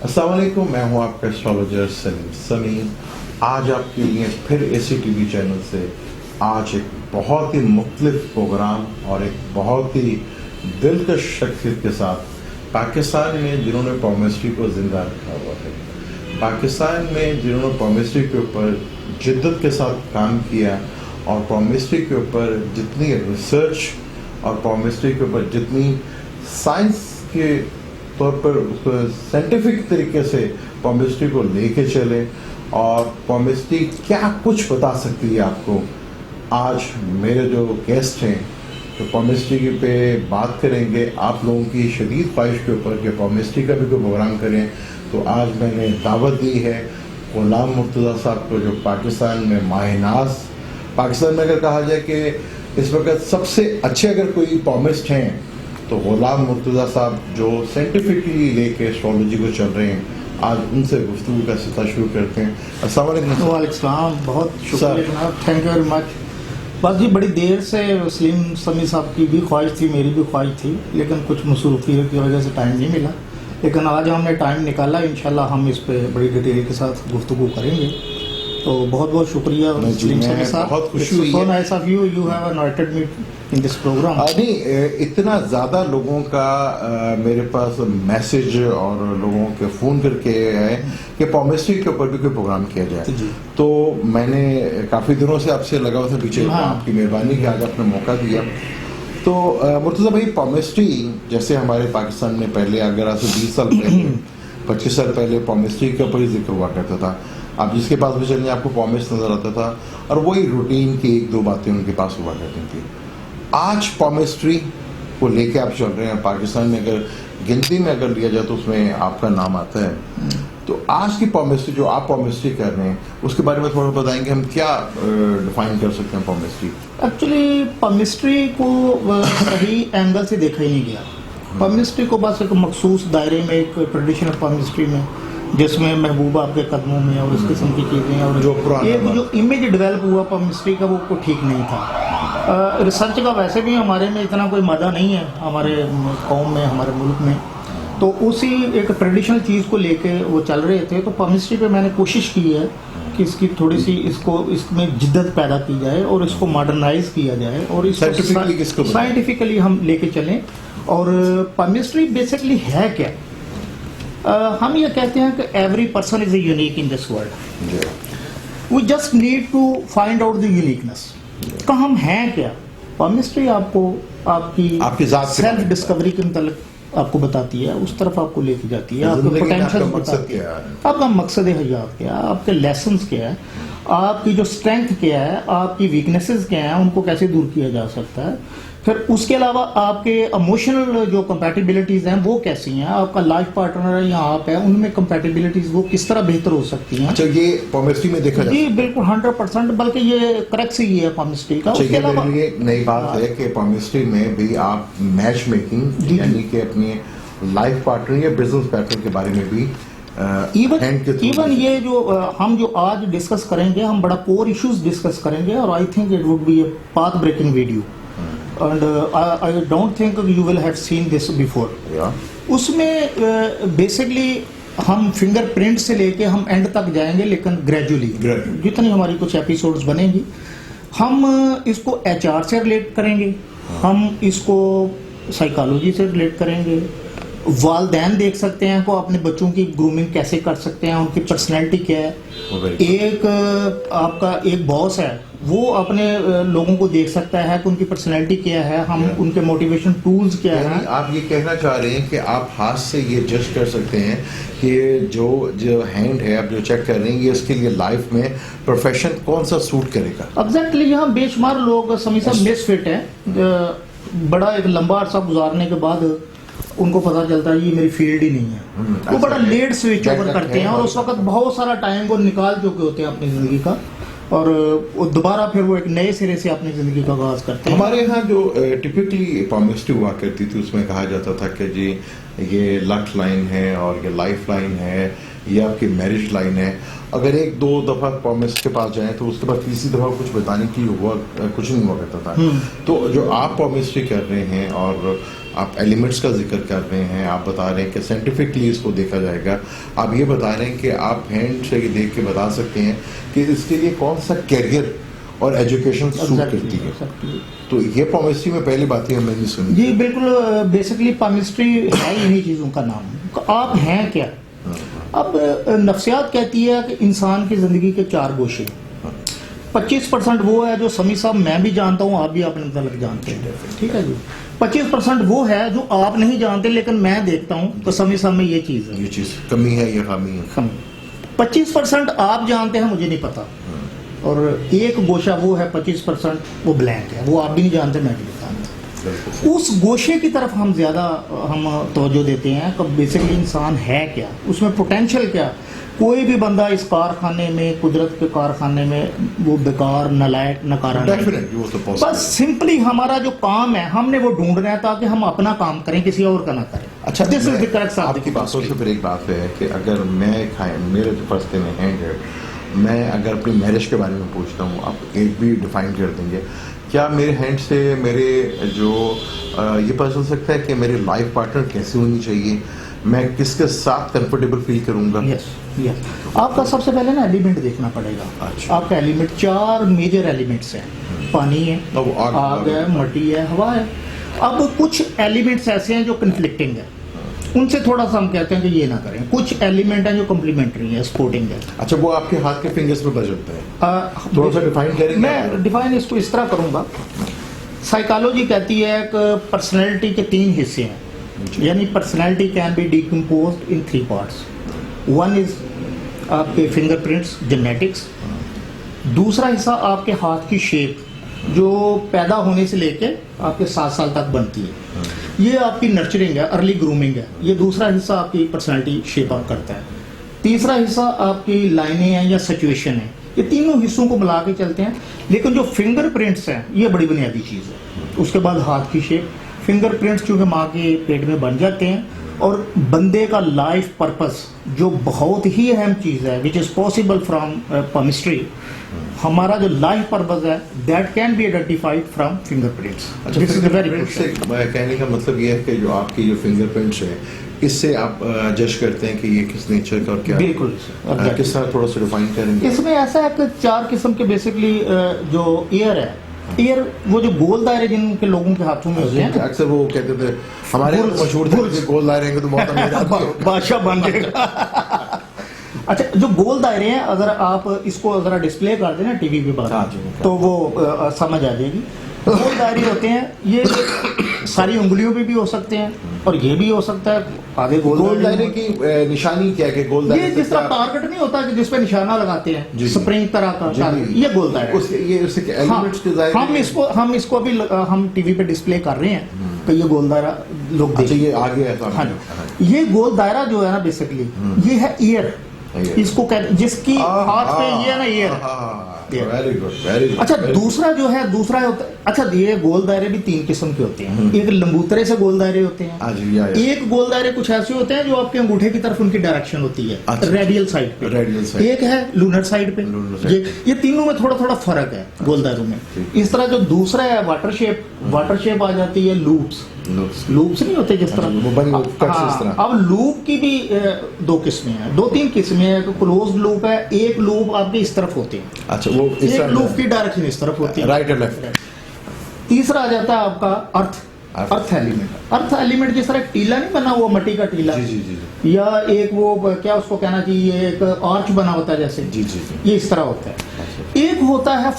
السلام علیکم، میں ہوں آپ کا ایسٹرالوجر سلیم سمیم. آج آپ کے لیے پھر ACTV چینل سے آج ایک بہت ہی مختلف پروگرام اور ایک بہت ہی دلکش شخصیت کے ساتھ پاکستان میں جنہوں نے پامیسٹری کو زندہ رکھا ہوا ہے، پاکستان میں جنہوں نے پامیسٹری کے اوپر جدت کے ساتھ کام کیا اور پامیسٹری کے اوپر جتنی ریسرچ اور پامیسٹری کے اوپر جتنی سائنس کے طور پر سائنٹیفک طریقے سے پامیسٹری کو لے کے چلے اور پامیسٹری کیا کچھ بتا سکتی ہے آپ کو. آج میرے جو گیسٹ ہیں تو پامیسٹری پہ بات کریں گے. آپ لوگوں کی شدید خواہش کے اوپر کہ پامیسٹری کا بھی کوئی پروگرام کریں، تو آج میں نے دعوت دی ہے غلام مرتضیٰ صاحب کو، جو پاکستان میں ماہ ناز، پاکستان میں اگر کہا جائے کہ اس وقت سب سے اچھے اگر کوئی پامسٹ ہیں تو غلام مرتضیٰ صاحب، جو سائنٹیفکلی لے کے ایسٹرالوجی کو چل رہے ہیں. آج ان سے گفتگو کا سلسلہ شروع کرتے ہیں. السلام علیکم. وعلیکم السلام، بہت شکریہ جناب، تھینک یو ویری مچ. بس جی بڑی دیر سے سلیم سمی صاحب کی بھی خواہش تھی، میری بھی خواہش تھی، لیکن کچھ مصروفیت کی وجہ سے ٹائم نہیں ملا. لیکن آج ہم نے ٹائم نکالا، انشاءاللہ ہم اس پہ بڑی ڈیٹیل کے ساتھ گفتگو کریں گے. تو بہت بہت شکریہ سلیم سمی صاحب. بہت خوشی ہوئی so nice of you have invited me in this program. نہیں، اتنا زیادہ لوگوں کا میرے پاس میسج اور لوگوں کے فون کر کے ہے کہ پامیسٹری کے اوپر بھی کوئی پروگرام کیا جائے. تو میں نے کافی دنوں سے آپ سے لگا ہوا تھا پیچھے، آپ کی مہربانی کہ آج آپ نے موقع دیا. تو مرتضیٰ بھائی، پامیسٹری جیسے ہمارے پاکستان میں پہلے اگر آج سے 20 سال پہلے 25 سال پہلے پامیسٹری کے اوپر ہی ذکر ہوا کرتا تھا. آپ جس کے پاس بھی چلیں آپ کو پامسٹ نظر آتا تھا اور وہی روٹین کی ایک دو باتیں ان کے پاس ہوا کرتی تھیں. آج پامیسٹری کو لے کے آپ چل رہے ہیں پاکستان میں، اگر گنتی میں اگر لیا جائے تو اس میں آپ کا نام آتا ہے. تو آج کی پامیسٹری جو آپ پامیسٹری کر رہے ہیں اس کے بارے میں تھوڑا بتائیں گے، ہم کیا ڈیفائن کر سکتے ہیں پامیسٹری؟ ایکچولی پامیسٹری کو صحیح اینگل سے دیکھا ہی نہیں گیا. پامیسٹری کو بس ایک مخصوص دائرے میں، ایک ٹریڈیشنل پامیسٹری میں جس میں محبوبہ آپ کے قدموں میں اور اس قسم کی چیزیں، اور جو امیج ڈیولپ ہوا پامیسٹری کا وہ ٹھیک نہیں تھا. ریسرچ کا ویسے بھی ہمارے میں اتنا کوئی مادہ نہیں ہے، ہمارے قوم میں، ہمارے ملک میں. تو اسی ایک ٹریڈیشنل چیز کو لے کے وہ چل رہے تھے. تو پامیسٹری پہ میں نے کوشش کی ہے کہ اس کی تھوڑی سی اس میں جدت پیدا کی جائے اور اس کو ماڈرنائز کیا جائے اور اس کو سائنٹیفکلی ہم لے کے چلیں. اور پامیسٹری بیسکلی ہے کیا؟ ہم یہ کہتے ہیں کہ every person is a unique in this world. We just need to find out the uniqueness کہ ہم ہیں کیا. پامیسٹری آپ کو آپ کی سیلف ڈسکوری کے متعلق آپ کو بتاتی ہے، اس طرف آپ کو لے کے جاتی ہے. آپ کے پوٹینشیل بتاتی ہے، آپ کا مقصد حیات کیا ہے، آپ کے لیسنس کیا ہے، آپ کی جو اسٹرینتھ کیا ہے، آپ کی ویکنیسز کیا ہیں، ان کو کیسے دور کیا جا سکتا ہے. پھر اس کے علاوہ آپ کے ایموشنل جو کمپیٹیبلٹیز ہیں وہ کیسی ہیں، آپ کا لائف پارٹنر ہے یا آپ ہے، ان میں کمپیٹیبلٹیز وہ کس طرح بہتر ہو سکتی ہیں. اچھا، یہ پامیسٹری میں دیکھا جائے؟ جی بالکل 100%، بلکہ یہ کریکٹ ہی ہے پامیسٹری کا. یہ میرے لیے ایک نئی بات ہے کہ پامیسٹری میں بھی آپ میچ میکنگ یعنی کہ اپنے لائف پارٹنر یا بزنس پارٹنر کے بارے میں بھی ایون یہ جو ہم جو آج ڈسکس کریں گے، ہم بڑا کور ایشوز ڈسکس کریں گے، اور I think it would be a path breaking video. And I don't think you will have seen this before. اس میں بیسکلی ہم فنگر پرنٹ سے لے کے ہم اینڈ تک جائیں گے، لیکن گریجولی جتنی ہماری کچھ ایپیسوڈز بنیں گی ہم اس کو HR سے ریلیٹ کریں گے، ہم اس کو سائیکالوجی سے ریلیٹ کریں گے. والدین دیکھ سکتے ہیں کو اپنے بچوں کی گرومنگ کیسے کر سکتے ہیں، ان کی پرسنالٹی کیا ہے. ایک آپ کا ایک باس ہے، وہ اپنے لوگوں کو دیکھ سکتا ہے کہ ان کی پرسنالٹی کیا ہے، ہم ان کے موٹیویشن ٹولز کیا ہیں. آپ یہ کہنا چاہ رہے ہیں کہ آپ ہاتھ سے یہ جج کر سکتے ہیں کہ جو ہینڈ ہے آپ جو چیک کر رہے ہیں، یہ اس کے لیے لائف میں پروفیشن کون سا سوٹ کرے گا. ایگزیکٹلی. یہاں بے شمار لوگ سمی صاحب مس فٹ ہیں، بڑا ایک لمبا عرصہ گزارنے کے بعد ان کو پتہ چلتا ہے یہ میری فیلڈ ہی نہیں ہے. وہ بڑا لیٹ سوئچ اوور کرتے ہیں اور اس وقت بہت سارا ٹائم وہ نکال چکے ہوتے ہیں اپنی زندگی کا، اور دوبارہ پھر وہ ایک نئے سرے سے اپنی زندگی کا آغاز کرتے ہیں. ہمارے یہاں جو ٹپکلی پامیسٹری ہوا کرتی تھی اس میں کہا جاتا تھا کہ جی یہ لک لائن ہے اور یہ لائف لائن ہے، یہ آپ کی میرج لائن ہے. اگر ایک دو دفعہ پامیسٹ کے پاس جائیں تو اس کے بعد تیسری دفعہ کچھ بتانے کی کچھ نہیں ہوا کرتا تھا. تو جو آپ پامیسٹری کر رہے ہیں اور آپ ایلیمنٹس کا ذکر کر رہے ہیں, آپ بتا رہے ہیں کہ سائنٹیفکلی اس کو دیکھا جائے گا, آپ یہ بتا رہے ہیں کہ آپ ہینڈ سے دیکھ کے بتا سکتے ہیں کہ اس کے لیے کون سا کیریئر اور ایجوکیشن سوٹ کرتی ہے. تو یہ پامسٹری میں پہلی بات ہی میں نے سنی. جی بالکل, بیسکلی پامسٹری ہے انہی چیزوں کا نام. آپ ہیں کیا؟ اب نفسیات کہتی ہے کہ انسان کی زندگی کے 4 گوشے, 25% وہ ہے جو سمیع صاحب میں بھی جانتا ہوں, آپ بھی اپنے متعلق جانتے ہیں, ٹھیک ہے جی. 25% وہ ہے جو آپ نہیں جانتے لیکن میں دیکھتا ہوں تو سمیع صاحب میں یہ چیز ہے, یہ چیز کمی ہے, یہ خامی ہے. 25% آپ جانتے ہیں, مجھے نہیں پتا, اور ایک گوشہ وہ ہے 25% وہ بلینک ہے, وہ آپ بھی نہیں جانتے, میں بھی نہیں جانتا. اس گوشے کی طرف ہم زیادہ توجہ دیتے ہیں کہ بیسکلی انسان ہے کیا, اس میں پوٹینشیل کیا. کوئی بھی بندہ اس کارخانے میں, قدرت کے کارخانے میں, وہ بیکار, نالائق, ناکارہ نہیں. بس سمپلی ہمارا جو کام ہے ہم نے وہ ڈھونڈنا ہے تاکہ ہم اپنا کام کریں, کسی اور کا نہ کریں. اچھا, آپ کی باتوں سے پھر ایک بات ہے کہ اگر میں میرے جو فرستے میں ہینڈ ہے, میں اگر اپنی میرج کے بارے میں پوچھتا ہوں, آپ ایک بھی ڈیفائن کر دیں گے, کیا میرے ہینڈ سے میرے جو یہ پتہ چل سکتا ہے کہ میری لائف پارٹنر کیسی ہونی چاہیے, میں کس کے ساتھ کنفرٹیبل فیل کروں گا؟ یس. آپ کا سب سے پہلے نا ایلیمنٹ دیکھنا پڑے گا. آپ کا ایلیمنٹ 4 میجر ایلیمنٹس ہیں. پانی ہے, آگ ہے, مٹی ہے, ہوا ہے. اب کچھ ایلیمنٹس ایسے ہیں جو کنفلکٹنگ ہے, ان سے تھوڑا سا ہم کہتے ہیں کہ یہ نہ کریں. کچھ ایلیمنٹ ہیں جو کمپلیمنٹری ہیں, سپورٹنگ ہے. اچھا, وہ آپ کے ہاتھ کے فنگرز پہ بجتا ہے, تھوڑا سا ڈیفائن کریں گے. میں ڈیفائن اس کو اس طرح کروں گا. سائیکالوجی کہتی ہے کہ پرسنالٹی کے 3 حصے ہیں, یعنی personality can be decomposed in 3 parts. One is آپ کے فنگر پرنٹس, جینیٹکس. دوسرا حصہ آپ کے ہاتھ کی شیپ جو پیدا ہونے سے لے کے آپ کے 7 سال تک بنتی ہے, یہ آپ کی نرچرنگ ہے, ارلی گرومنگ ہے. یہ دوسرا حصہ آپ کی پرسنالٹی شیپ اپ کرتا ہے. تیسرا حصہ آپ کی لائنیں ہیں یا سچویشن ہے. یہ تینوں حصوں کو ملا کے چلتے ہیں. لیکن جو فنگر پرنٹس ہیں یہ بڑی بنیادی چیز ہے. اس کے بعد ہاتھ کی شیپ. فنگر پرنٹس چونکہ ماں کے پیٹ میں بن جاتے ہیں, اور بندے کا لائف پرپس جو بہت ہی اہم چیز ہے, which is possible from palmistry, ہمارا جو لائف پرپس ہے that can be identified from fingerprints. کہنے کا مطلب یہ ہے کہ جو آپ کی جو فنگر پرنٹس ہیں اس سے آپ جج کرتے ہیں کہ یہ کس نیچر کا اور کیا. بالکل, کس طرح تھوڑا سا ڈیفائن کریں گے. اس میں ایسا ہے کہ 4 قسم کے بیسکلی جو ایئر ہے, ایئر وہ جو گول دائرے جن کے لوگوں کے ہاتھوں میں ہوتے ہیں, اکثر وہ کہتے تھے ہمارے مشہور تھے گول دائرے ہیں تو بہت بادشاہ بن جائے گا. اچھا, جو گول دائرے ہیں اگر آپ اس کو ذرا ڈسپلے کر دیں نا ٹی وی پہ بات, تو وہ سمجھ آ جائے گی. گول دائرے ہوتے ہیں, یہ ساری انگلیوں پہ بھی ہو سکتے ہیں اور یہ بھی ہو سکتا ہے. آگے گول دائرے کی نشانی کیا ہے کہ گول دائرے یہ جس طرح ٹارگٹ نہیں ہوتا کہ جس پہ نشانہ لگاتے ہیں, سپرنگ طرح کا, یہ گول دائرہ. ہم اس کو ابھی ہم ٹی وی پہ ڈسپلے کر رہے ہیں کہ یہ گول دائرہ لوگ دیکھیں. یہ آگے ہے. ہاں, یہ گول دائرہ جو ہے نا بیسکلی یہ ہے ایئر. اس کو جس کی ہاتھ پہ یہ ہے نا ایئر. اچھا, دوسرا جو ہے دوسرا ہوتا ہے. اچھا, یہ گول دائرے بھی 3 قسم کے ہوتے ہیں. ایک لمبوترے سے گول دائرے ہوتے ہیں. ایک گول دائرے کچھ ایسے ہوتے ہیں جو آپ کے انگوٹھے کی طرف ان کی ڈائریکشن ہوتی ہے, ریڈیل سائڈ پہ. ایک ہے لونر سائڈ پہ. یہ تینوں میں تھوڑا تھوڑا فرق ہے گول دائروں میں. اس طرح جو دوسرا ہے واٹر شیپ آ جاتی ہے. لوپس نہیں ہوتے جس طرح. اب لوپ کی بھی 2 قسمیں ہیں, 2-3 قسمیں ہیں. کلوز لوپ ہے, ایک لوپ آپ کے اس طرف ہوتے ہیں. اچھا, وہ ایک لوپ کی ڈائریکشن اس طرف ہوتی ہے, رائٹ اور لیفٹ. تیسرا آ جاتا ہے آپ کا ارتھ ایلیمنٹ. ارتھ ایلیمنٹ جس طرح ٹیلا نہیں بنا ہوا, مٹی کا ٹیلا, یا ایک وہ کیا اس کو کہنا چاہیے, ایک آرچ بنا ہوتا ہے جیسے, یہ اس طرح ہوتا ہے. ایک ہوتا ہے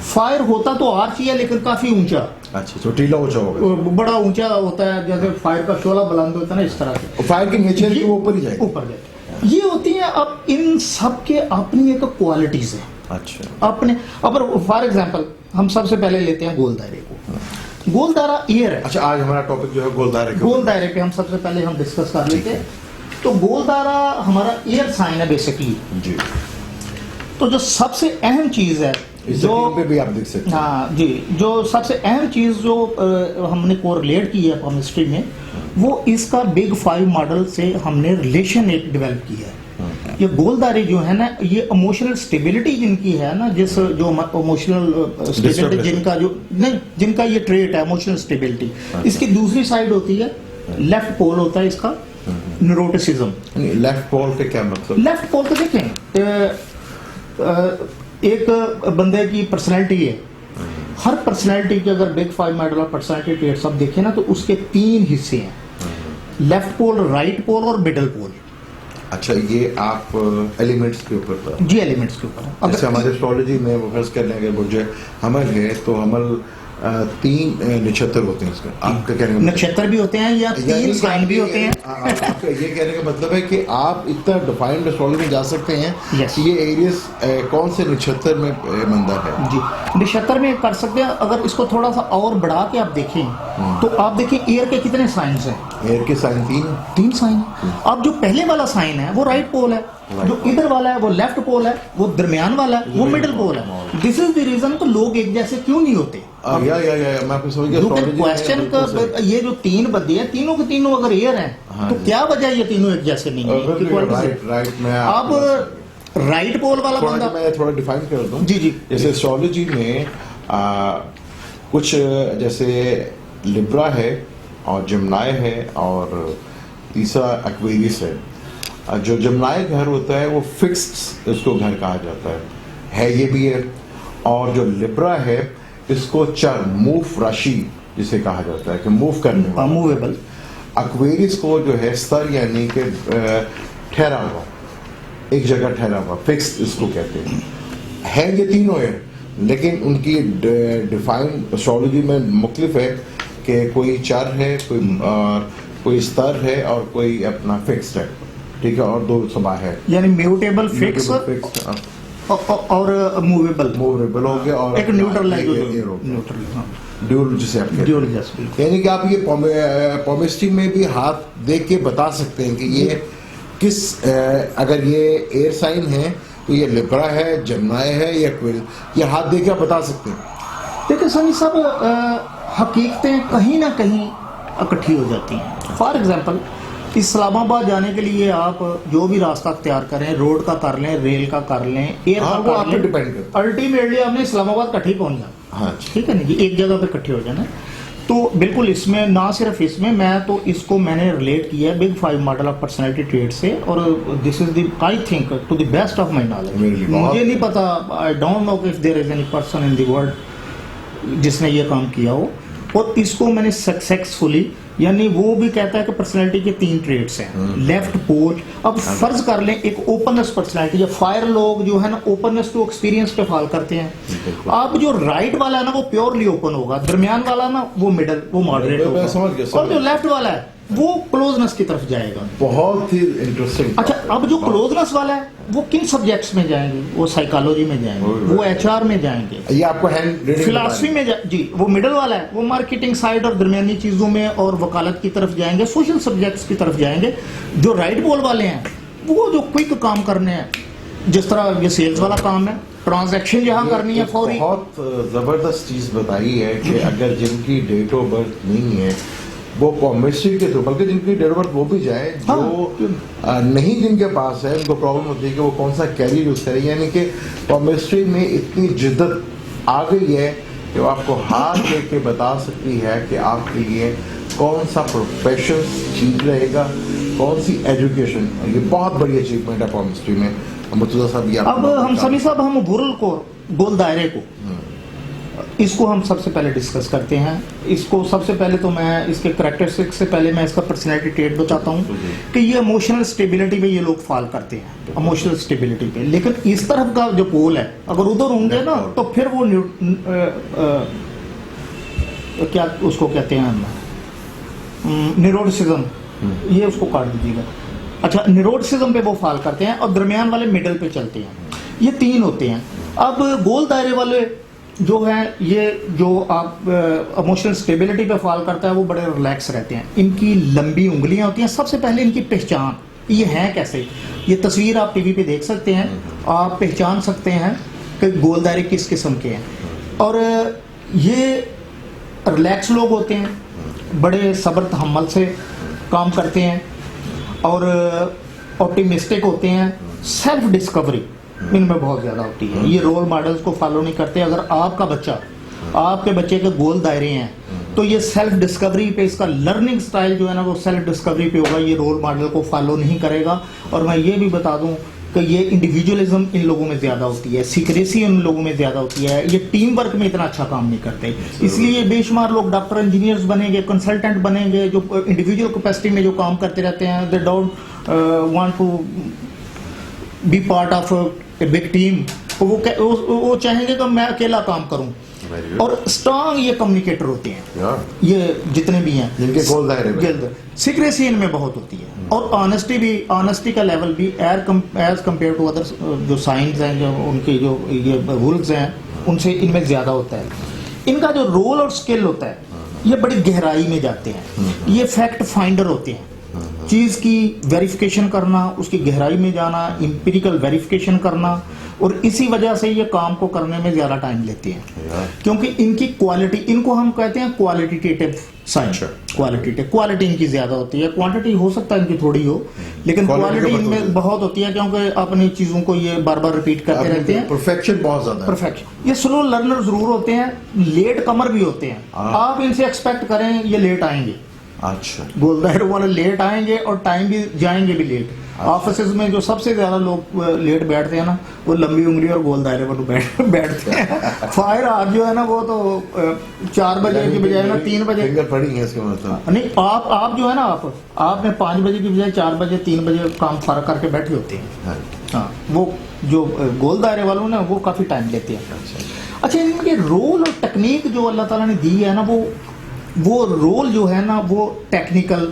فائر ہوتا تو آرچ ہی ہے لیکن کافی اونچا. اچھا, تو ٹیلا اونچا ہوگا, بڑا اونچا ہوتا ہے, جیسے فائر کا شعلہ بلند ہوتا ہے نا, اس طرح سے. فائر کی نیچر کے اوپر ہی جائے, اوپر جائے. یہ ہوتی ہیں. اب ان سب کے اپنی ایک کوالٹیز ہیں. اچھا, اپنے اب فار ایگزامپل ہم سب سے پہلے لیتے ہیں گول دائرے کو. گول دائرہ ایئر ہے. اچھا, آج ہمارا ٹاپک جو ہے گول دائرے پہ ہم سب سے پہلے ہم ڈسکس کر لیتے ہیں. تو گول دائرہ ہمارا ایئر سائن ہے بیسکلی. جی, تو جو سب سے اہم چیز ہے جو پہ بھی آپ دیکھ سکتے ہیں. ہاں جی, جو سب سے اہم چیز جو ہم نے کوریلیٹ کی ہے کیمسٹری میں, وہ اس کا بگ 5 ماڈل سے ہم نے ریلیشن ایک ڈیولپ کیا ہے. یہ گول دائرے جو ہے نا یہ ایموشنل اسٹیبلٹی جن کی ہے نا جس جو ایموشنل اسٹیبلٹی جن کا یہ ٹریٹ ہے ایموشنل اسٹیبلٹی اس کی دوسری سائڈ ہوتی ہے لیفٹ پول ہوتا ہے اس کا نیوروٹسزم. لیفٹ پول کا کیا مطلب؟ لیفٹ پول تو دیکھیں ایک بندے کی پرسنالٹی ہے, ہر پرسنالٹی کے اگر big 5 model of personality traits آپ دیکھیں نا تو اس کے 3 حصے ہیں, لیفٹ پول, رائٹ پول اور مڈل پول. اچھا یہ آپ ایلیمنٹس کے اوپر جی ایلیمنٹس کے اوپر جیسے ہمارے اسٹرالوجی میں وہ فرض کر لیں کہ مجھے حمل ہے تو حمل 3 نچھتر ہوتے ہیں اس کا, آپ کا کہنے کا نچھتر بھی ہوتے ہیں یا 3 سائن بھی ہوتے ہیں. آپ کا یہ کہنے کا مطلب ہے کہ آپ اتنا ڈیفائنڈ اسٹرالوجی میں جا سکتے ہیں کہ یہ ایریاز کون سے نچھتر میں مندہ ہے. جی نچھتر میں کر سکتے ہیں. اگر اس کو تھوڑا سا اور بڑھا کے آپ دیکھیں تو آپ دیکھیں ایئر کے کتنے سائنس ہیں؟ ایئر کے سائن 3 سائن. اب جو پہلے والا سائن ہے وہ رائٹ پول ہے, جو ادھر والا ہے وہ لیفٹ پول ہے, وہ درمیان والا ہے وہ مڈل پول ہے. دس از دی ریزن تو لوگ ایک جیسے کیوں نہیں ہوتے. میں آپ کو سمجھ گیا کوشچن کا یہ جو 3 بندے ہیں تینوں کے تینوں اگر ایئر ہیں تو کیا وجہ یہ تینوں ایک جیسے نہیں ہیں؟ اب رائٹ پول والا بندہ میں تھوڑا ڈیفائن کر دوں. جی جی جیسے اسٹرالوجی میں کچھ جیسے لبرا ہے اور جمنائے ہے اور تیسرا ایکویریس ہے. جو جمنائے گھر ہوتا ہے وہ فکسڈ اس کو گھر کہا جاتا ہے یہ بھی ہے. اور جو لبرا ہے اس کو چر موف راشی جسے کہا جاتا ہے کہ موو کرنے والا, موویبل. ایکویریس کو جو ہے ستر یعنی کہ ٹھہرا ہوا, ایک جگہ ٹھہرا ہوا, فکسڈ اس کو کہتے ہیں. ہے یہ تینوں ہے لیکن ان کی ڈیفائن اسٹرالوجی میں مختلف ہے کہ کوئی چر ہے, کوئی ستر ہے اور کوئی اپنا فکسڈ ہے. ٹھیک ہے, اور 2 صبح ہے یعنی میوٹیبل فکس اور موویبل ہو گیا, اور ایک نیوٹرل ہے ڈیول جسے آپ کہتے ہیں. یعنی کہ آپ یہ پومسٹری میں بھی ہاتھ دیکھ کے بتا سکتے ہیں کہ یہ کس, اگر یہ ایئر سائن ہے تو یہ لبرا ہے, جمنائے ہے یا ایکویریس, یہ ہاتھ دیکھ کے آپ بتا سکتے ہیں. دیکھیں سنی صاحب حقیقتیں کہیں نہ کہیں اکٹھی ہو جاتی ہیں. فار ایگزامپل اسلام آباد جانے کے لیے آپ جو بھی راستہ اختیار کریں, روڈ کا کر لیں, ریل کا کر لیں, ایئر کا کر لیں, الٹیمیٹلی آپ نے اسلام آباد کٹھی پہنچ جانا. ٹھیک ہے نا, یہ ایک جگہ پہ کٹھے ہو جانا. تو بالکل اس میں نہ صرف اس میں میں نے ریلیٹ کیا ہے big 5 model of personality trait سے, اور this is the I think to the best of my knowledge. مجھے نہیں پتا, I don't know if there is any person in the world جس نے یہ کام کیا ہو, اور اس کو میں نے سکسیسفلی, یعنی وہ بھی کہتا ہے کہ پرسنالٹی کے 3 ٹریٹس ہیں, لیفٹ پول. اب فرض کر لیں ایک اوپننس پرسنالٹی, یا فائر لوگ جو ہے نا اوپننس ٹو ایکسپیرینس پہ فال کرتے ہیں. اب جو رائٹ والا ہے نا وہ پیورلی اوپن ہوگا, درمیان والا نا وہ مڈل, وہ ماڈریٹ ہوگا, اور جو لیفٹ والا ہے وہ کلوزنس کی طرف جائے گا. بہت ہی انٹرسٹنگ. اچھا اب جو کلوزنس والا ہے وہ کن سبجیکٹس میں جائیں گے؟ وہ سائیکالوجی میں جائیں گے, وہ HR میں جائیں گے, یہ آپ کو فلاسفی میں جی. وہ مڈل والا ہے وہ مارکیٹنگ سائڈ اور درمیانی چیزوں میں اور وکالت کی طرف جائیں گے, سوشل سبجیکٹس کی طرف جائیں گے. جو رائٹ پول والے ہیں وہ جو کوئک کام کرنے ہیں, جس طرح یہ سیلز والا کام ہے, ٹرانزیکشن جہاں کرنی ہے فوری. بہت زبردست چیز بتائی ہے کہ اگر جن کی ڈیٹ آف برتھ نہیں ہے وہ پومسٹری کے تھرو, بلکہ جن کی ڈیٹ آف برتھ وہ بھی جائے, جو نہیں جن کے پاس ہے ان کو پرابلم ہوتی ہے کہ وہ کون سا کیریئر یوز کرے. یعنی کہ پومسٹری میں اتنی جدت آ گئی ہے کہ وہ آپ کو ہاتھ دے کے بتا سکتی ہے کہ آپ کے لیے کون سا پروفیشن ٹھیک رہے گا, کون سی ایجوکیشن. یہ بہت بڑی اچیومنٹ ہے پومسٹری میں. مرتضیٰ صاحب یہ اب ہم سمی صاحب ہم گول دائرے کو اس کو ہم سب سے پہلے ڈسکس کرتے ہیں. اس کو سب سے پہلے تو میں اس کے کریکٹرسٹک سے پہلے میں اس کا پرسنالٹی ٹریٹ بتاتا ہوں کہ یہ ایموشنل اسٹیبلٹی پہ یہ لوگ فال کرتے ہیں, ایموشنل اسٹیبلٹی پہ. لیکن اس طرف کا جو پول ہے اگر ادھر ہوں گے نا تو پھر وہ کیا اس کو کہتے ہیں نیوروٹسزم, یہ اس کو کاٹ دیجیے گا. اچھا نیوروٹسزم پہ وہ فال کرتے ہیں, اور درمیان والے مڈل پہ چلتے ہیں. یہ 3 ہوتے ہیں. اب گول دائرے والے جو ہیں, یہ جو آپ ایموشنل اسٹیبلٹی پہ فال کرتا ہے وہ بڑے ریلیکس رہتے ہیں. ان کی لمبی انگلیاں ہوتی ہیں. سب سے پہلے ان کی پہچان, یہ ہیں کیسے, یہ تصویر آپ ٹی وی پہ دیکھ سکتے ہیں, آپ پہچان سکتے ہیں کہ گول دائرے کس قسم کے ہیں. اور یہ ریلیکس لوگ ہوتے ہیں, بڑے صبر تحمل سے کام کرتے ہیں, اور ऑप्टिमिस्टिक होते हैं, सेल्फ डिस्कवरी इनमें बहुत ज़्यादा होती है, ये रोल मॉडल्स को फॉलो नहीं करते। अगर आपका बच्चा, आपके बच्चे के गोल दायरे हैं तो ये सेल्फ डिस्कवरी पे, इसका लर्निंग स्टाइल जो है ना वो सेल्फ डिस्कवरी पे होगा, ये रोल मॉडल को फॉलो नहीं करेगा। और मैं ये भी बता दूं कि ये इंडिविजुअलिज्म इन लोगों में ज़्यादा होती है, सीक्रेसी इन लोगों में ज़्यादा होती है, ये टीम वर्क में इतना अच्छा काम नहीं करते। इसलिए बेशुमार लोग डॉक्टर, इंजीनियर्स बनेंगे, कंसल्टेंट बनेंगे, जो इंडिविजुअल कैपेसिटी में जो काम करते रहते हैं, they don't want to be part of a big team. वो चाहेंगे कि मैं अकेला काम करूं। और स्ट्रांग ये कम्युनिकेटर होते हैं, ये जितने भी हैं जिनके गोल दायरे में, सीक्रेसी इनमें बहुत होती है। और ऑनेस्टी का लेवल भी एज कम्पेयर टू अदर जो साइंस हैं, जो उनके जो ये रूल्स हैं, उनसे इनमें ज़्यादा होता है। इनका जो रोल और स्किल होता है ये बड़ी गहराई में जाते हैं, ये फैक्ट फाइंडर होते हैं, चीज़ की वेरिफिकेशन करना, उसकी गहराई में जाना, एम्पिरिकल वेरिफिकेशन करना, और इसी वजह से ये काम को करने में ज़्यादा टाइम लेते हैं, क्योंकि इनकी क्वालिटी, इनको हम कहते हैं क्वालिटेटिव साइंस। क्वालिटी इनकी ज़्यादा होती है, क्वांटिटी हो सकता है इनकी थोड़ी हो, लेकिन क्वालिटी इनमें बहुत होती है, क्योंकि अपनी चीज़ों को ये बार बार रिपीट करते रहते हैं। परफेक्शन बहुत ज़्यादा, परफेक्शन। ये स्लो लर्नर जरूर होते हैं, लेट कमर भी होते हैं। आप इनसे एक्सपेक्ट करें ये लेट आएंगे, अच्छा, गोल दायरे वाले लेट आएंगे और टाइम भी जाएंगे भी लेट। ऑफिस में जो सबसे ज्यादा लोग लेट बैठते हैं ना, वो लंबी उंगली और गोल दायरे पर बैठते हैं। फायर आज जो है ना वो तो 4 बजे की बजाय ना 3 बजे फिंगर पड़ी है इसका मतलब नहीं। आप जो है ना आपने 5 बजे की बजाय 4 बजे 3 बजे काम फारा करके बैठे होते हैं। हाँ, वो जो गोल दायरे वालों ना वो काफी टाइम लेते हैं। अच्छा, इनके रोल और टेक्निक जो अल्लाह ताला ने दी है ना, वो रोल जो है ना वो टेक्निकल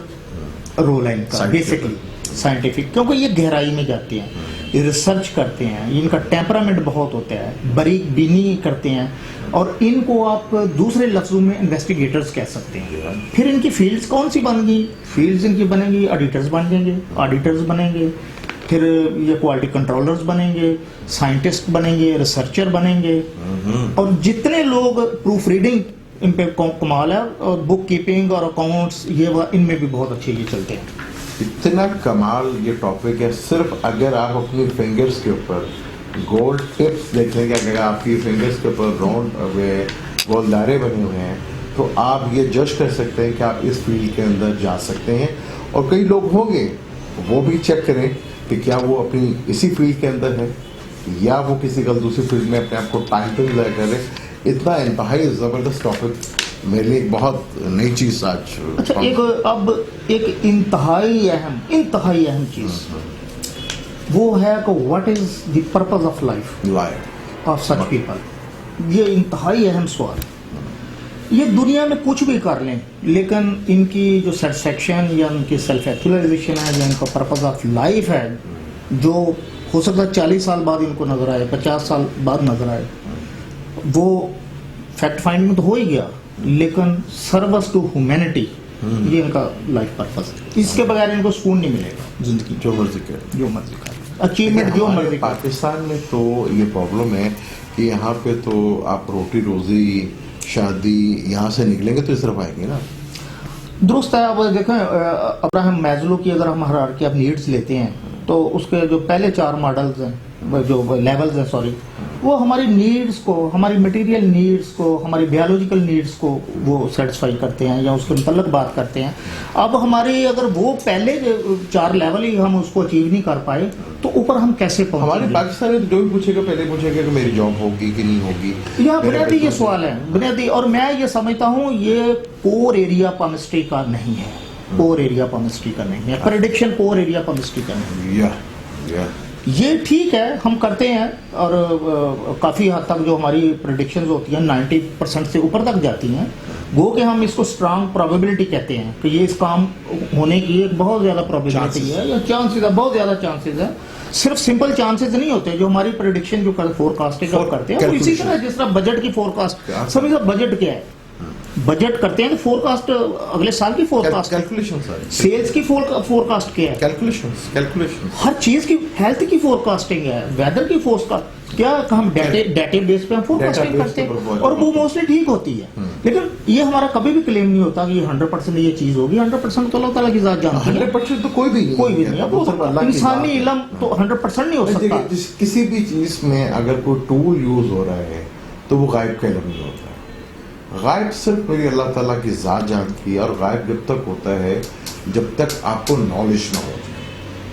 रोल है इनका, बेसिकली साइंटिफिक, क्योंकि ये गहराई में जाते हैं, ये रिसर्च करते हैं, इनका टेम्परामेंट बहुत होता है, बारीक बीनी करते हैं, और इनको आप दूसरे लफ्जों में इन्वेस्टिगेटर्स कह सकते हैं। फिर इनकी फील्ड्स कौन सी बन गई? फील्ड्स इनकी बनेंगी, ऑडिटर्स बनेंगे, फिर ये क्वालिटी कंट्रोलर्स बनेंगे, साइंटिस्ट बनेंगे, रिसर्चर बनेंगे, और जितने लोग प्रूफ रीडिंग इन पे कमाल है, और बुक कीपिंग और अकाउंट्स इनमें भी बहुत अच्छे ये चलते हैं। इतना कमाल ये टॉपिक है। सिर्फ अगर आप अपनी फिंगर्स के ऊपर गोल्ड टिप्स देखेंगे, अगर आपकी फिंगर्स के ऊपर राउंड गोल दायरे बने हुए हैं, तो आप ये जज कर सकते हैं कि आप इस फील्ड के अंदर जा सकते हैं। और कई लोग होंगे वो भी चेक करें कि क्या वो अपनी इसी फील्ड के अंदर है या वो किसी गलत दूसरी फील्ड में अपने आप को टाइम पे गुजार कर रहे। इतना इंतहाई ज़बरदस्त टॉपिक मेरे लिए बहुत नई चीज़ आज। अच्छा, एक इंतहाई अहम चीज़ वो है कि what is the purpose of life of such people. ये इंतहाई अहम सवाल। ये दुनिया में कुछ भी कर लें, लेकिन इनकी जो सेटिस्फेक्शन या उनकी सेल्फ एक्चुअलाइजेशन है, या इनका पर्पस ऑफ लाइफ है, जो हो सकता है 40 साल बाद इनको नजर आए, 50 साल बाद नजर आए, वो फैक्ट फाइंडिंग में तो हो ही गया, लेकिन सर्विस टू ह्यूमैनिटी ये इनका लाइफ पर्पस है। इसके बगैर इनको सुकून नहीं मिलेगा जिंदगी। जो मर्जी कर अचीवमेंट जो मर्जी। पाकिस्तान में तो ये प्रॉब्लम है कि यहाँ पे तो आप रोटी रोजी शादी यहाँ से निकलेंगे तो इस तरफ आएंगे ना। दुरुस्त है। अब देखें, अब्राहम मैस्लो की अगर हम हायरार्की ऑफ नीड्स लेते हैं, तो उसके जो पहले 4 मॉडल्स हैं, जो लेवल्स हैं, सॉरी, वो हमारी नीड्स को, हमारी मटेरियल नीड्स को, हमारी बायोलॉजिकल नीड्स को वो सेटिस्फाई करते हैं या उसके मतलब बात करते हैं। अब हमारी अगर वो पहले 4 लेवल ही हम उसको अचीव नहीं कर पाए, तो ऊपर हम कैसे पहुंचेंगे? हमारे पाकिस्तान में जो भी पूछेगा पहले पूछेगा कि मेरी जॉब होगी कि नहीं होगी। यह बुनियादी ये सवाल है, बुनियादी। और मैं ये समझता हूँ ये कोर एरिया केमिस्ट्री का नहीं है, कोर एरिया केमिस्ट्री का नहीं है, प्रेडिक्शन कोर एरिया केमिस्ट्री का नहीं है। ये ठीक है, हम करते हैं, और काफ़ी हद तक जो हमारी प्रेडिक्शंस होती हैं 90% से ऊपर तक जाती हैं। गो कि हम इसको स्ट्रांग प्रोबेबिलिटी कहते हैं कि ये इस काम होने की एक बहुत ज़्यादा प्रोबेबिलिटी है, या चांसेस है, बहुत ज़्यादा चांसेस है। सिर्फ सिंपल चांसेस नहीं होते, जो हमारी प्रेडिक्शन जो फोरकास्टिंग करते हैं, वो इसी तरह जिस तरह बजट की फोरकास्ट, समझो बजट क्या है, बजट करते हैं तो फोरकास्ट अगले साल की फोरकास्ट, कैलकुलेशन सारी, सेल्स की फोरकास्ट क्या है, कैलकुलेशन हर चीज की, हेल्थ की फोरकास्टिंग है, वेदर की फोरकास्ट, क्या हम डेटा बेस पे हम फोरकास्टिंग Database करते के ऊपर हैं बहुत और वो मोस्टली ठीक होती है। लेकिन ये हमारा कभी भी क्लेम नहीं होता कि ये 100% ये चीज होगी। 100% तो अल्लाह ताला की जात जानती है, 100% तो कोई भी नहीं, कोई भी नहीं है। वो सिर्फ अल्लाह की इंसानी बात है। इल्म तो 100% नहीं हो सकता। देखिए, किसी भी चीज में अगर कोई टूल यूज हो रहा है तो वो गायब का इल्म नहीं होता है। गायब सिर्फ मेरी अल्लाह ताला की ज़ात जानती है, और गायब जब तक होता है जब तक आपको नॉलेज ना हो।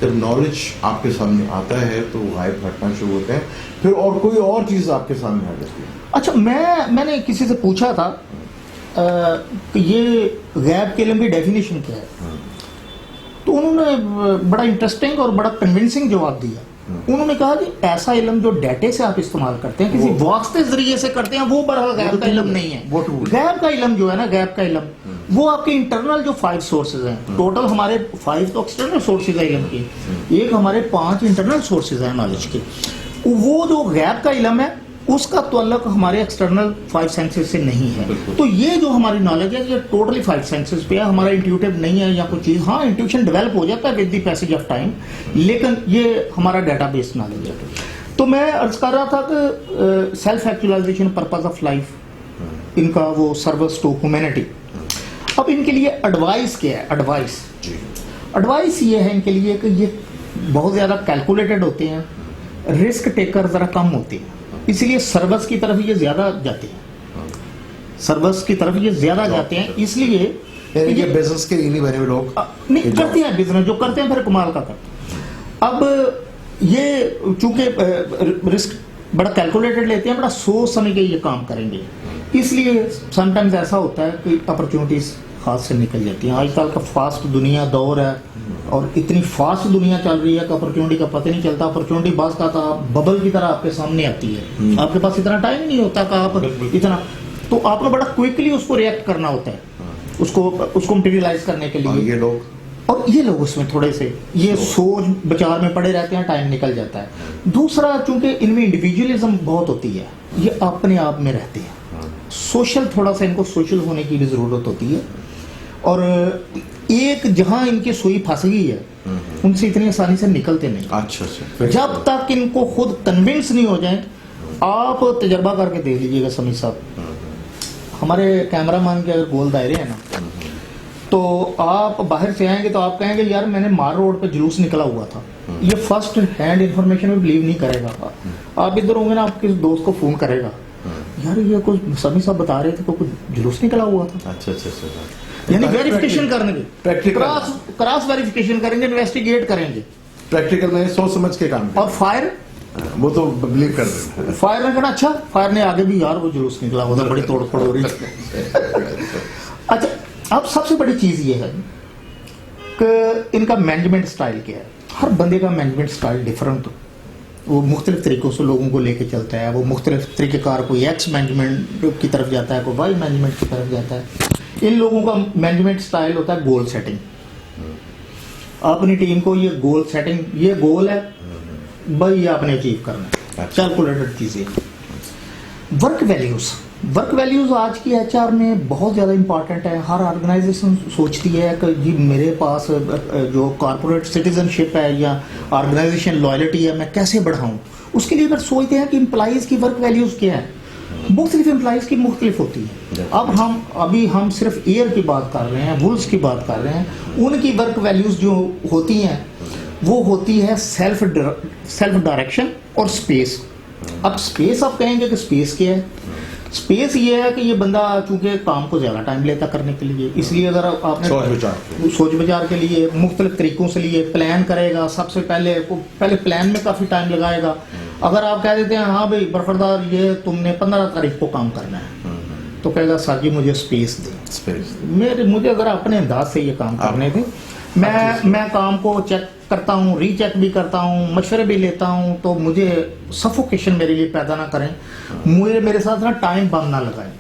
जब नॉलेज आपके सामने आता है तो गायब हटना शुरू होते हैं, फिर और कोई और चीज़ आपके सामने आ जाती है। अच्छा, मैंने किसी से पूछा था कि ये गैब के इल्म की डेफिनेशन क्या है, तो उन्होंने बड़ा इंटरेस्टिंग और बड़ा कन्विंसिंग जवाब दिया। उन्होंने कहा कि ऐसा इल्म जो डेटे से आप इस्तेमाल करते हैं, किसी वास्ते जरिए से करते हैं, वो बड़ा गैब का इल्म नहीं है। गैब का इल्म जो है ना, गैब का इल्म वो आपके इंटरनल जो 5 सोर्सेज हैं, टोटल हमारे 5 तो एक्सटर्नल सोर्सेज है इल्म के, एक हमारे 5 इंटरनल सोर्सेज हैं नॉलेज के। वो जो गैब का इल्म है उसका ताल्लुक हमारे एक्सटर्नल 5 सेंसेस से नहीं है। तो ये जो हमारी नॉलेज है ये टोटली 5 सेंसेस पे है, हमारा इंट्यूटिव नहीं है या कोई चीज़। हाँ, इंट्यूशन डेवलप हो जाता है with the passage of time, लेकिन ये हमारा डेटाबेस नॉलेज है। तो मैं अर्ज कर रहा था कि self actualisation purpose of life, इनका वो सर्विस टू ह्यूमैनिटी। अब इनके लिए एडवाइस क्या है? एडवाइस ये है इनके लिए कि ये बहुत ज़्यादा कैलकुलेटेड होते हैं, रिस्क टेकर ज़रा कम होते हैं, इसलिए सर्विस की तरफ ये ज्यादा जाते हैं, सर्विस की तरफ ये ज्यादा जाते हैं। इसलिए ये बिजनेस के इन्हीं बने हुए लोग नहीं करते हैं, बिजनेस जो करते हैं फिर कमाल का करते हैं। अब ये चूंकि रिस्क बड़ा कैलकुलेटेड लेते हैं, बड़ा सोच समझ के ये काम करेंगे, इसलिए समटाइम्स ऐसा होता है कि अपॉर्चुनिटीज हाथ से निकल जाती हैं। आजकल का फास्ट दुनिया दौर है और इतनी फास्ट दुनिया चल रही है कि अपॉर्चुनिटी का पता नहीं चलता। अपॉर्चुनिटी बात का बबल की तरह आपके सामने आती है, आपके पास इतना टाइम ही नहीं होता कि आप इतना, तो आपको बड़ा क्विकली उसको रिएक्ट करना होता है, उसको मटेरियलाइज करने के लिए। और ये लोग उसमें थोड़े से ये सोच विचार में पड़े रहते हैं, टाइम निकल जाता है। दूसरा, चूंकि इनमें इंडिविजुअलिज्म बहुत होती है, ये अपने आप में रहते हैं, सोशल थोड़ा सा इनको सोशल होने की भी जरूरत होती है। और एक जहां इनकी सुई फंस गई है उनसे इतनी आसानी से निकलते नहीं। अच्छा, जब तक इनको खुद कन्विंस नहीं हो जाए। आप तजर्बा करके देख लीजिएगा समीर साहब, हमारे कैमरामैन के अगर गोल दायरे हैं ना, तो आप बाहर से आएंगे तो आप कहेंगे यार मैंने मार रोड पे जुलूस निकला हुआ था। ये फर्स्ट हैंड इंफॉर्मेशन में बिलीव नहीं करेगा। आप इधर होंगे ना, आपके दोस्त को फोन करेगा, यार ये कुछ समीर साहब बता रहे थे तो कुछ जुलूस निकला हुआ था। अच्छा, यानी वेरिफिकेशन करेंगे, क्रॉस वेरिफिकेशन करेंगे, इन्वेस्टिगेट करेंगे, प्रैक्टिकल में सोच समझ के काम। और फायर वो तो बिलीव कर रहे हैं। फायर ने कहना अच्छा, फायर ने आगे भी यार वो जुलूस निकला हुआ था, बड़ी तोड़ फोड़ हो रही थी। अच्छा, अब सबसे बड़ी चीज ये है कि इनका मैनेजमेंट स्टाइल क्या है। हर बंदे का मैनेजमेंट स्टाइल डिफरेंट, वो मुख्तलिफ तरीकों से लोगों को लेके चलता है। वो मुख्तलिफ तरीक़ेकार, कोई एक्स मैनेजमेंट की तरफ जाता है, कोई वाई मैनेजमेंट की तरफ जाता है। इन लोगों का मैनेजमेंट स्टाइल होता है गोल सेटिंग। अपनी टीम को ये गोल सेटिंग, ये गोल है भाई, ये आपने अचीव करना है, कैलकुलेटेड चीजें। वर्क वैल्यूज आज की एचआर में बहुत ज़्यादा इंपॉर्टेंट है। हर ऑर्गेनाइजेशन सोचती है कि जी मेरे पास जो कॉर्पोरेट सिटीजनशिप है या ऑर्गेनाइजेशन लॉयल्टी है, मैं कैसे बढ़ाऊं। उसके लिए अगर सोचते हैं कि एम्प्लॉइज़ की वर्क वैल्यूज़ क्या है, मुख्तलिफ एम्प्लॉइज़ की मुख्तलिफ होती है। अब हम सिर्फ एयर की बात कर रहे हैं, वुल्स की बात कर रहे हैं। उनकी वर्क वैल्यूज़ जो होती हैं वो होती है सेल्फ डायरेक्शन और स्पेस। अब स्पेस आप कहेंगे कि स्पेस क्या है? स्पेस ये है कि ये बंदा चूंकि काम को ज़्यादा टाइम लेता करने के लिए, इसलिए अगर आपने सोच विचार के लिए मुख्तलिफ तरीक़ों से लिए प्लान करेगा, सबसे पहले प्लान में काफ़ी टाइम लगाएगा। अगर आप कह देते हैं हाँ भाई बरकरदार ये तुमने 15 तारीख को काम करना है, तो कहेगा सर जी मुझे स्पेस दे। मुझे अगर अपने अंदाज से ये काम करने थे, मैं काम को चेक करता हूँ, रीचेक भी करता हूँ, मशवरे भी लेता हूँ, तो मुझे सफोकेशन मेरे लिए पैदा ना करें, मेरे साथ ना टाइम बम ना लगाएं,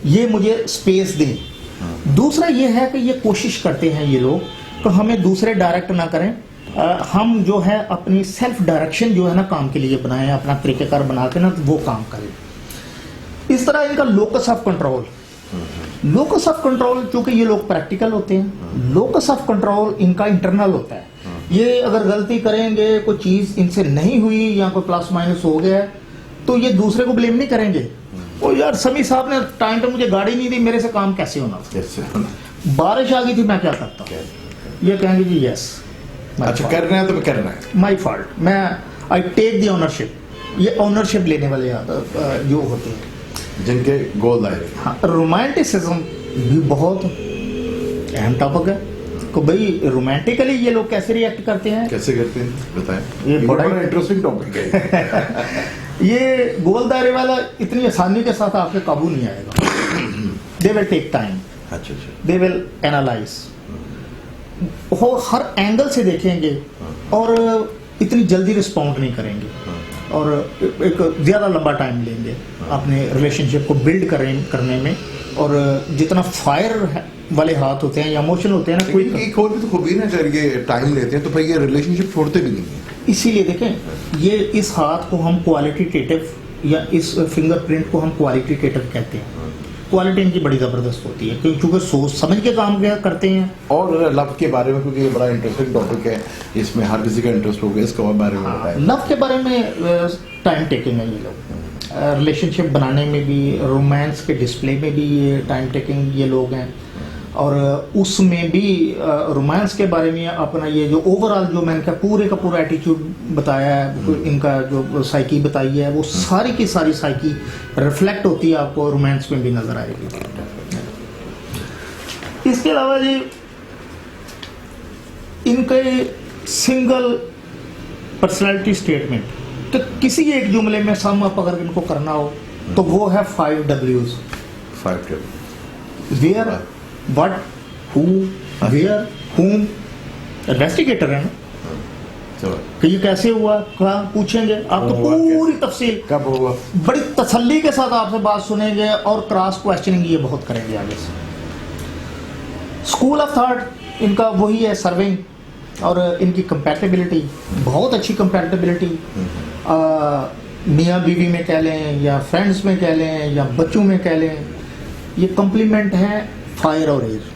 ये मुझे स्पेस दें। दूसरा ये है कि ये कोशिश करते हैं ये लोग कि हमें दूसरे डायरेक्ट ना करें, हम जो है अपनी सेल्फ डायरेक्शन जो है ना काम के लिए बनाएं, अपना तरीक़ेकार बना के ना वो काम करें। इस तरह इनका locus of control, locus of control, चूंकि ये लोग प्रैक्टिकल होते हैं, लोकस ऑफ कंट्रोल इनका इंटरनल होता है। ये अगर गलती करेंगे, कोई चीज इनसे नहीं हुई या कोई प्लस माइनस हो गया है, तो ये दूसरे को ब्लेम नहीं करेंगे, ओ यार समी साहब ने टाइम पे मुझे गाड़ी नहीं दी, मेरे से काम कैसे होना था, बारिश आ गई थी मैं क्या करता, ये कहेंगे जी यस अच्छा करना है तो करना है, माई फॉल्ट, मैं आई टेक द ओनरशिप। ये ओनरशिप लेने वाले जो होते हैं जिनके गोल दायरे। हाँ, रोमांटिसिज्म भी बहुत अहम टॉपिक है कि भाई रोमांटिकली ये लोग कैसे रिएक्ट करते हैं, कैसे करते हैं बताएं। ये बड़ा इंटरेस्टिंग टॉपिक है। ये गोल दायरे वाला इतनी आसानी के साथ आपके काबू नहीं आएगा। दे विल टेक टाइम, अच्छा अच्छा, they will analyse, her angle से देखेंगे और इतनी जल्दी रिस्पॉन्ड नहीं करेंगे और एक ज़्यादा लंबा टाइम लेंगे अपने रिलेशनशिप को बिल्ड करने में। और जितना फायर वाले हाथ होते हैं या इमोशनल होते हैं ना, कोई एक और भी तो खूबी ना, अगर ये टाइम लेते हैं तो भाई ये रिलेशनशिप छोड़ते भी नहीं है। इसीलिए देखें, ये इस हाथ को हम क्वालिटेटिव या इस फिंगरप्रिंट को हम क्वालिटेटिव कहते हैं। क्वालिटी इनकी बड़ी ज़बरदस्त होती है क्योंकि सोच समझ के काम करते हैं। और लव के बारे में, क्योंकि ये बड़ा इंटरेस्टिंग टॉपिक है, इसमें हर किसी का इंटरेस्ट होगा, इसके बारे में बताएं। लव के बारे में टाइम टेकिंग है ये लोग, रिलेशनशिप बनाने में भी, रोमांस के डिस्प्ले में भी ये टाइम टेकिंग ये लोग हैं। और उसमें भी रोमांस के बारे में अपना ये जो ओवरऑल जो मैंने कहा पूरे का पूरा एटीट्यूड बताया है, इनका जो साइकी बताई है, वो सारी की सारी साइकी रिफ्लेक्ट होती है, आपको रोमांस में भी नजर आएगी। इसके अलावा जी इनके सिंगल पर्सनैलिटी स्टेटमेंट, तो किसी एक जुमले में सम अप अगर इनको करना हो तो वो है 5 W's। 5 W's, where, what, who, where, whom। Investigator है ना, चलो कि ये कैसे हुआ, कहाँ पूछेंगे आपको पूरी तफसील, कब होगा, बड़ी तसल्ली के साथ आपसे बात सुनेंगे और क्रॉस क्वेश्चनिंग ये बहुत करेंगे आगे से। स्कूल ऑफ थॉट इनका वही है, सर्विंग, और इनकी कंपैटिबिलिटी बहुत अच्छी कंपैटिबिलिटी, मियाँ बीवी में कह लें या फ्रेंड्स में कह लें या बच्चों में कह लें, ये कॉम्प्लीमेंट है फायर और एयर।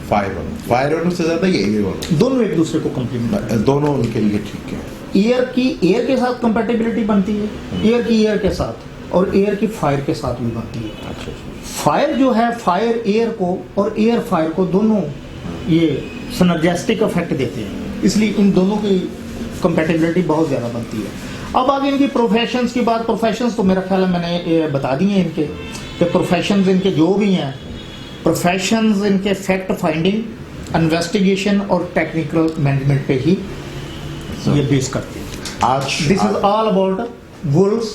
फायर और से ज्यादा ये एयर, दोनों एक दूसरे को कॉम्प्लीमेंट, दोनों उनके लिए ठीक है। एयर की एयर के साथ कंपैटिबिलिटी बनती है, एयर की एयर के साथ, और एयर की फायर के साथ भी बनती है। अच्छा, फायर जो है, फायर एयर को और एयर फायर को दोनों ये सिनर्जिस्टिक इफेक्ट देते हैं, इसलिए इन दोनों की कंपैटिबिलिटी बहुत ज़्यादा बनती है। अब आगे इनकी प्रोफेशंस की बात, प्रोफेशंस तो मेरा ख्याल है मैंने बता दिए इनके, कि प्रोफेशंस इनके जो भी हैं, प्रोफेशंस इनके फैक्ट फाइंडिंग, इन्वेस्टिगेशन और टेक्निकल मैनेजमेंट पे ही ये बेस करते हैं। आज this is all about wolves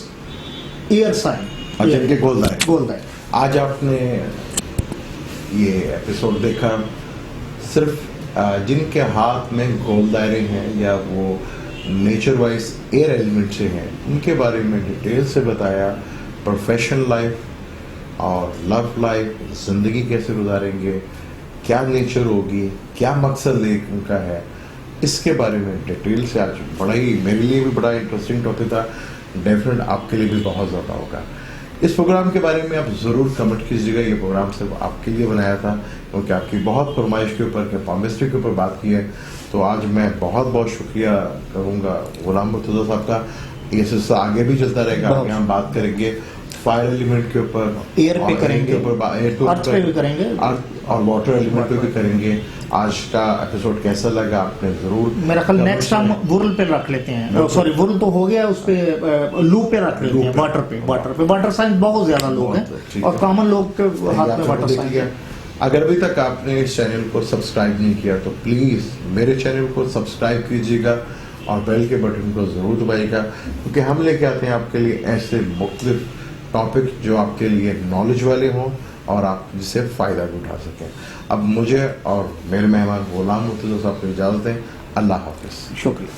air sign, अच्छा, इनके गोल दायरे। आज आपने ये एपिसोड देखा, सिर्फ जिनके हाथ में गोल दायरे हैं या वो नेचर वाइज एयर एलिमेंट से हैं, उनके बारे में डिटेल से बताया। प्रोफेशनल लाइफ और लव लाइफ, ज़िंदगी कैसे गुजारेंगे, क्या नेचर होगी, क्या मकसद एक उनका है, इसके बारे में डिटेल से आज बड़ा ही, मेरे लिए भी बड़ा इंटरेस्टिंग टॉपिक था, डेफिनेट आपके लिए भी बहुत ज़्यादा होगा। इस प्रोग्राम के बारे में आप ज़रूर कमेंट कीजिएगा। ये प्रोग्राम सिर्फ आपके लिए बनाया था क्योंकि आपकी बहुत फरमाइश के ऊपर, पामिस्ट्री के ऊपर बात की है, तो आज मैं बहुत बहुत शुक्रिया करूँगा गुलाम मुर्तज़ा साहब का। ये सिलसिला आगे भी चलता रहेगा, आगे हम बात करेंगे फायर एलिमेंट के ऊपर, एयर पे करेंगे, अर्थ पे भी करेंगे, और वाटर एलिमेंट पे भी करेंगे। आज का एपिसोड कैसा लगा आपने जरूर, मेरा ख्याल नेक्स्ट हम वुर्ल पे रख लेते हैं, सॉरी वुर्ल तो हो गया, उस पे लू पे रख लेते हैं, वाटर साइंस बहुत ज्यादा लोग हैं और कॉमन लोग के हाथ में वाटर साइंस है। अगर अभी तक आपने इस चैनल को सब्सक्राइब नहीं किया तो प्लीज़ मेरे चैनल को सब्सक्राइब कीजिएगा और बेल के बटन को ज़रूर दबाइएगा, क्योंकि हम लेके आते हैं आपके लिए ऐसे मुख्तलिफ टॉपिक जो आपके लिए नॉलेज वाले हों और आप जिससे फ़ायदा भी उठा सकें। अब मुझे और मेरे मेहमान गुलाम मुर्तज़ा साहब को इजाज़त दें। अल्लाह हाफ़िज़। शुक्रिया।